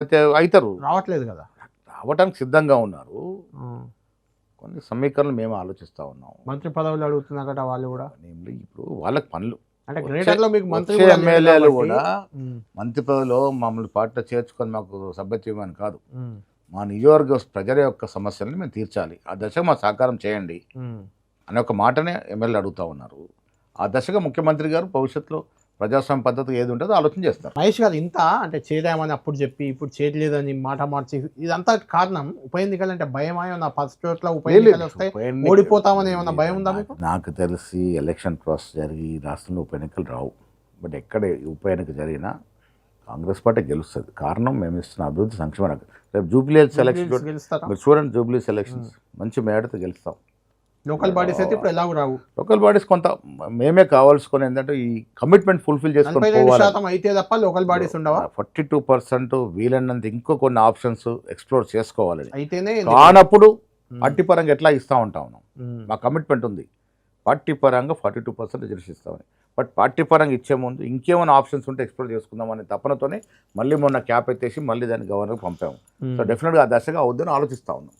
అయితే అవుతారు, రావట్లేదు కదా. రావడానికి సిద్ధంగా ఉన్నారు. కొన్ని సమీకరణలు మేము ఆలోచిస్తూ ఉన్నాం. మంత్రి పదవులు అడుగుతున్నారట వాళ్ళు కూడా. ఇప్పుడు వాళ్ళకి పనులు అంటే గ్రేటర్లో మీకు మంత్రి వచ్చే కూడా లేడు ఎమ్మెల్యేలు కాబట్టి. కూడా ఉమ్, మంత్రి పదవిలో మమ్మల్ని పార్టీలో చేర్చుకొని మాకు సభ్యత్వం అని కాదు, ఉమ్, మా నియోజకవర్గ ప్రజల యొక్క సమస్యలను మేము తీర్చాలి, ఆ దశగా మా సహకారం చేయండి ఉమ్. అనే ఒక మాటనే ఎమ్మెల్యేలు అడుగుతూ ఉన్నారు. ఆ దశగా ముఖ్యమంత్రి గారు భవిష్యత్తులో ప్రజాస్వామ్య పద్ధతి ఏది ఉంటుందో ఆలోచన చేస్తారు. మహేష్ గారు ఇంత అంటే చేరామని అప్పుడు చెప్పి ఇప్పుడు చేయలేదని మాట మార్చి ఇదంతా కారణం ఉప ఎన్నికలు అంటే భయమా? ఏమన్నా ఫస్ట్ చోట్ల ఉప ఎన్నికలు వస్తాయి ఓడిపోతామని ఏమన్నా భయం ఉందా మీకు? నాకు తెలిసి ఎలక్షన్ ప్రాసెస్ జరిగి ఈ రాష్ట్రంలో ఉప ఎన్నికలు రావు. బట్ ఎక్కడ ఉప ఎన్నిక జరిగినా కాంగ్రెస్ పార్టీ గెలుస్తుంది. కారణం మేము ఇస్తున్న అభివృద్ధి సంక్షేమ రేపు జూబ్లీ ఎలక్షన్ గెలుస్తారా? మీరు చూడండి, జూబ్లీ ఎలక్షన్స్ మంచి మేడతో గెలుస్తాం. లోకల్ బాడీస్ అయితే ఇప్పుడు ఎలాగూ రావు. లోకల్ బాడీస్ కొంత మేమే కావాల్సుకొని ఏంటంటే ఈ కమిట్మెంట్ ఫుల్ఫిల్ చేసుకొని 42% అయితే తప్ప లోకల్ బాడీస్ ఉండవా? 42% వీలైనంత ఇంకో కొన్ని ఆప్షన్స్ ఎక్స్ప్లోర్ చేసుకోవాలని అయితేనే కానప్పుడు పార్టీ పరంగా ఎట్లా ఇస్తూ ఉంటాం. ఉమ్. మా కమిట్మెంట్ ఉంది పార్టీ పరంగా 42% రిజర్వేషన్ ఇస్తామని. బట్ పార్టీ పరంగా ఇచ్చే ముందు ఇంకేమైనా ఆప్షన్స్ ఉంటే ఎక్స్ప్లోర్ చేసుకుందామనే తపనతోనే మళ్ళీ మొన్న క్యాప్ ఎత్తేసి మళ్ళీ దాన్ని గవర్నర్కి పంపాము. సో డెఫినెట్గా ఆ దశగా అవుద్దని ఆలోచిస్తూ ఉన్నాం.